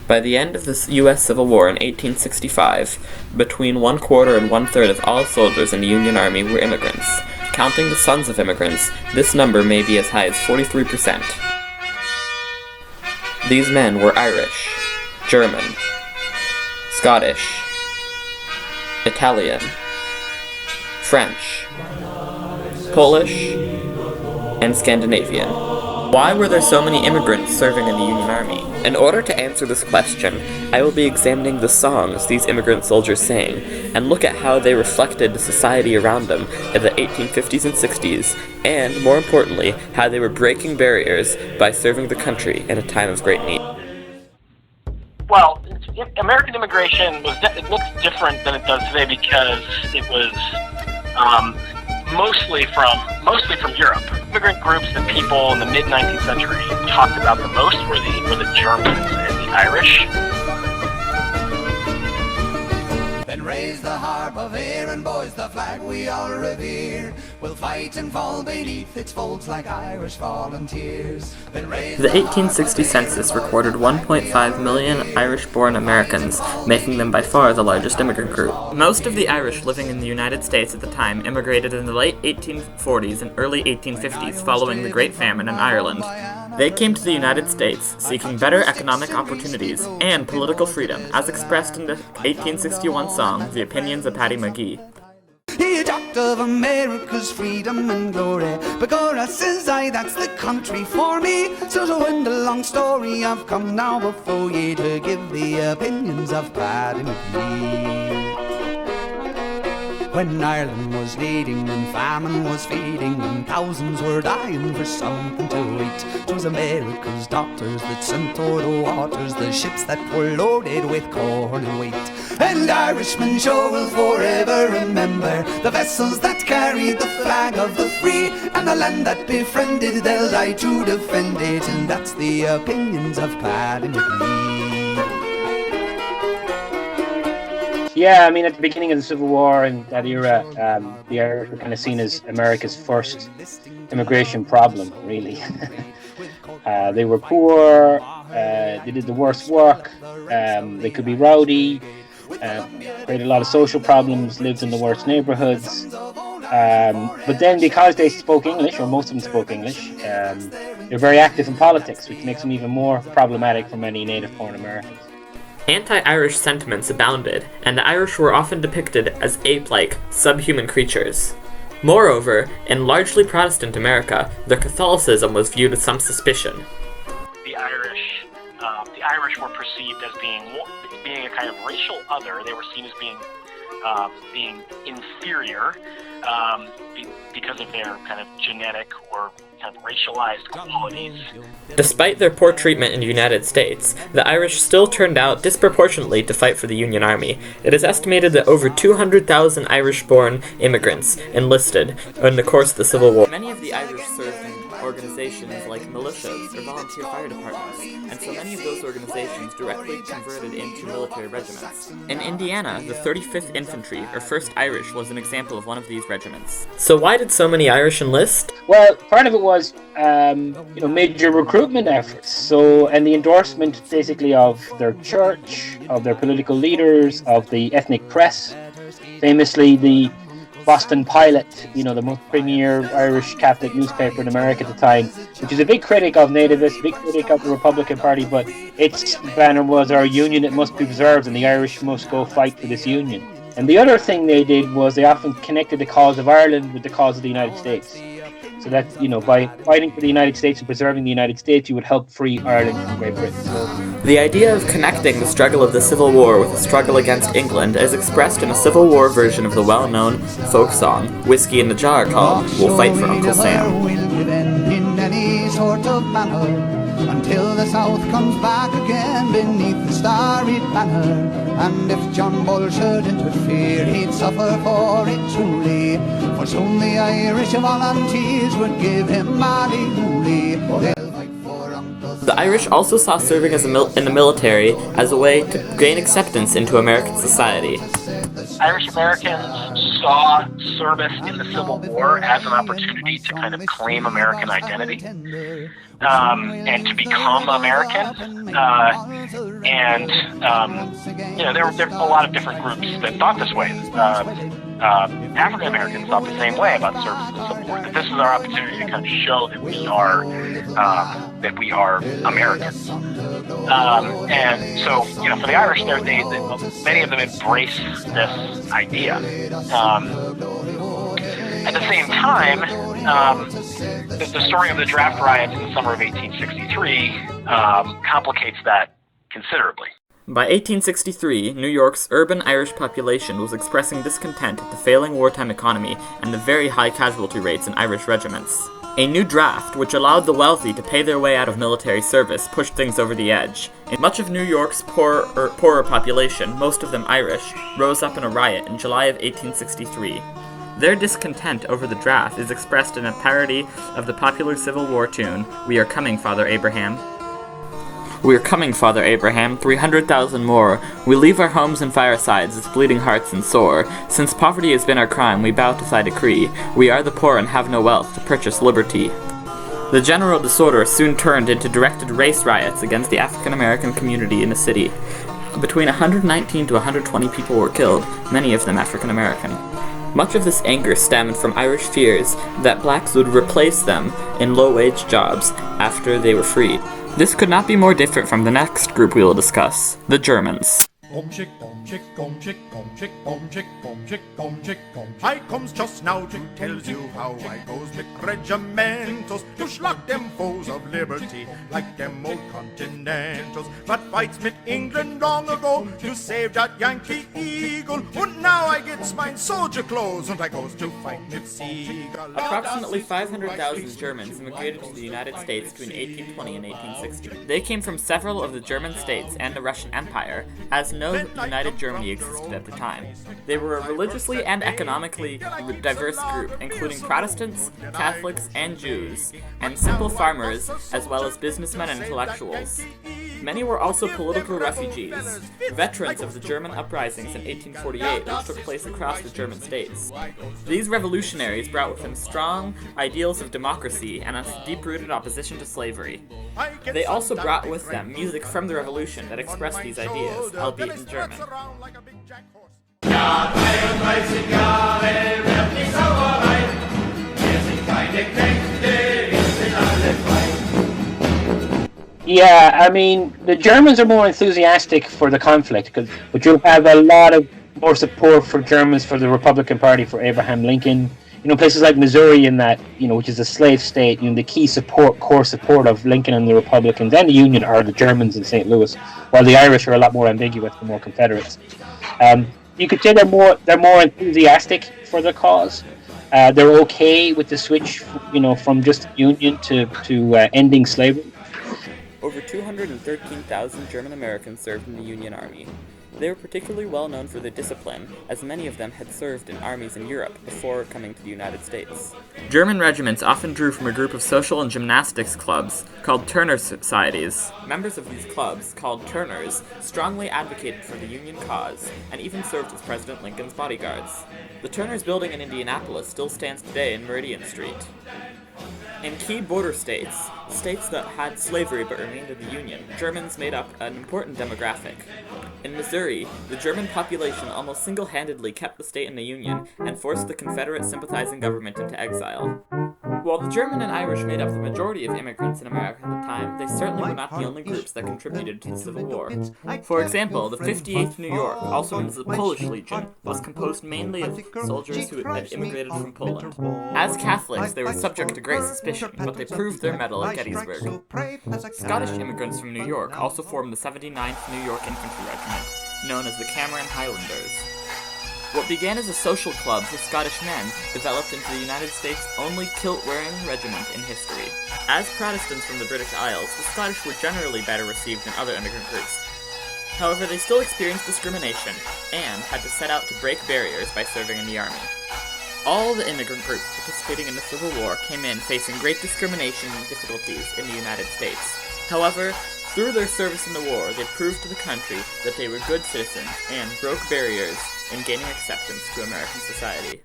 By the end of the U.S. Civil War in 1865, between 1/4 and 1/3 of all soldiers in the Union Army were immigrants. Counting the sons of immigrants, this number may be as high as 43%. These men were Irish, German, Scottish, Italian, French, Polish, and Scandinavian. Why were there so many immigrants serving in the Union Army? In order to answer this question, I will be examining the songs these immigrant soldiers sang, and look at how they reflected the society around them in the 1850s and 60s, and, more importantly, how they were breaking barriers by serving the country in a time of great need. Well, American immigration it looks different than it does today because it was mostly from Europe. Immigrant groups that people in the mid-19th century talked about the most were the Germans and the Irish. Then raise the harp of Erin, boys, the flag we all revere. We'll fight and fall beneath its folds like Irish volunteers. The 1860 census recorded 1.5 million Irish-born Americans, making them by far the largest immigrant group. Most of the Irish living in the United States at the time immigrated in the late 1840s and early 1850s following the Great Famine in Ireland. They came to the United States seeking better economic opportunities and political freedom, as expressed in the 1861 song, The Opinions of Paddy McGee. He talked of America's freedom and glory, because says I, that's the country for me. So to end a long story, I've come now before ye to give the opinions of Paddy McGee. When Ireland was leading and famine was feeding and thousands were dying for something to eat, 'twas America's daughters that sent o'er the waters the ships that were loaded with corn and wheat. And Irishmen sure will forever remember the vessels that carried the flag of the free, and the land that befriended they'll die to defend it, and that's the opinions of Paddy McGee. Yeah, I mean, at the beginning of the Civil War and that era, the Irish were kind of seen as America's first immigration problem, really. They were poor, they did the worst work, they could be rowdy, created a lot of social problems, lived in the worst neighborhoods. But then because they spoke English, or most of them spoke English, they're very active in politics, which makes them even more problematic for many native-born Americans. Anti-Irish sentiments abounded, and the Irish were often depicted as ape-like, subhuman creatures. Moreover, in largely Protestant America, their Catholicism was viewed with some suspicion. The Irish were perceived as being a kind of racial other. They were seen as being inferior because of their kind of genetic or kind of racialized qualities. Despite their poor treatment in the United States, the Irish still turned out disproportionately to fight for the Union Army. It is estimated that over 200,000 Irish-born immigrants enlisted in the course of the Civil War. Many of the Irish served in organizations like militias or volunteer fire departments, and so many of those organizations directly converted into military regiments. In Indiana, the 35th Infantry, or 1st Irish, was an example of one of these regiments. So why did so many Irish enlist? Well, part of it was, major recruitment efforts. And the endorsement, basically, of their church, of their political leaders, of the ethnic press. Famously, the Boston Pilot, the most premier Irish Catholic newspaper in America at the time, which is a big critic of nativists, big critic of the Republican Party, but its banner was, "Our union, it must be preserved, and the Irish must go fight for this union." And the other thing they did was they often connected the cause of Ireland with the cause of the United States. So that, by fighting for the United States and preserving the United States, you would help free Ireland from Great Britain. The idea of connecting the struggle of the Civil War with the struggle against England is expressed in a Civil War version of the well-known folk song, Whiskey in the Jar, called We'll Fight for Uncle Sam. In any sort of manner, until the South comes back again beneath the starry banner. And if John Bull should interfere, he'd suffer for it truly, for soon the Irish volunteers would give him Mally Dooley. They'll fight for Uncle Sam. The Irish also saw serving in the military as a way to gain acceptance into American society. Irish Americans saw service in the Civil War as an opportunity to kind of claim American identity and to become American. There were a lot of different groups that thought this way. African Americans thought the same way about service in the Civil War. That this is our opportunity to kind of show that we are Americans. And so, for the Irish, many of them embrace this idea. At the same time, the story of the draft riots in the summer of 1863 complicates that considerably. By 1863, New York's urban Irish population was expressing discontent at the failing wartime economy and the very high casualty rates in Irish regiments. A new draft, which allowed the wealthy to pay their way out of military service, pushed things over the edge. In much of New York's poorer population, most of them Irish, rose up in a riot in July of 1863. Their discontent over the draft is expressed in a parody of the popular Civil War tune, "We Are Coming, Father Abraham." "We are coming, Father Abraham, 300,000 more. We leave our homes and firesides as bleeding hearts and sore. Since poverty has been our crime, we bow to thy decree. We are the poor and have no wealth to purchase liberty." The general disorder soon turned into directed race riots against the African American community in the city. Between 119 to 120 people were killed, many of them African American. Much of this anger stemmed from Irish fears that blacks would replace them in low-wage jobs after they were freed. This could not be more different from the next group we will discuss, the Germans. I comes just now to tell you how I goes mit regimentals to schlag them foes of liberty like them old continentals, but fights mit England long ago to save that Yankee eagle, and now I gets my soldier clothes and I goes to fight mit Seagull. Approximately 500,000 Germans immigrated to the United States between 1820 and 1860. They came from several of the German states and the Russian Empire, as no united Germany existed at the time. They were a religiously and economically diverse group, including Protestants, Catholics, and Jews, and simple farmers, as well as businessmen and intellectuals. Many were also political refugees, veterans of the German uprisings in 1848, which took place across the German states. These revolutionaries brought with them strong ideals of democracy and a deep-rooted opposition to slavery. They also brought with them music from the revolution that expressed these ideas, albeit in German. Ja, 33 Jahre wird die Sauerei. Wir sind keine Knechte, wir sind alle frei. Yeah, I mean, the Germans are more enthusiastic for the conflict, but you'll have a lot of more support for Germans for the Republican Party, for Abraham Lincoln. Places like Missouri, which is a slave state, the key core support of Lincoln and the Republicans and the Union are the Germans in St. Louis, while the Irish are a lot more ambiguous, the more Confederates. You could say they're more enthusiastic for the cause. They're okay with the switch, from just Union to ending slavery. Over 213,000 German Americans served in the Union Army. They were particularly well known for their discipline, as many of them had served in armies in Europe before coming to the United States. German regiments often drew from a group of social and gymnastics clubs called Turner Societies. Members of these clubs, called Turners, strongly advocated for the Union cause, and even served as President Lincoln's bodyguards. The Turners building in Indianapolis still stands today in Meridian Street. In key border states that had slavery but remained in the Union, Germans made up an important demographic. In Missouri, the German population almost single-handedly kept the state in the Union and forced the Confederate sympathizing government into exile. While the German and Irish made up the majority of immigrants in America at the time, they certainly were not the only groups that contributed to the Civil War. For example, the 58th New York, also known as the Polish Legion, was composed mainly of soldiers who had immigrated from Poland. As Catholics, they were subject to great suspicion, but they proved their mettle at Gettysburg. Scottish immigrants from New York also formed the 79th New York Infantry Regiment, known as the Cameron Highlanders. What began as a social club for Scottish men developed into the United States' only kilt-wearing regiment in history. As Protestants from the British Isles, the Scottish were generally better received than other immigrant groups. However, they still experienced discrimination and had to set out to break barriers by serving in the army. All the immigrant groups participating in the Civil War came in facing great discrimination and difficulties in the United States. However, through their service in the war, they proved to the country that they were good citizens and broke barriers in gaining acceptance to American society.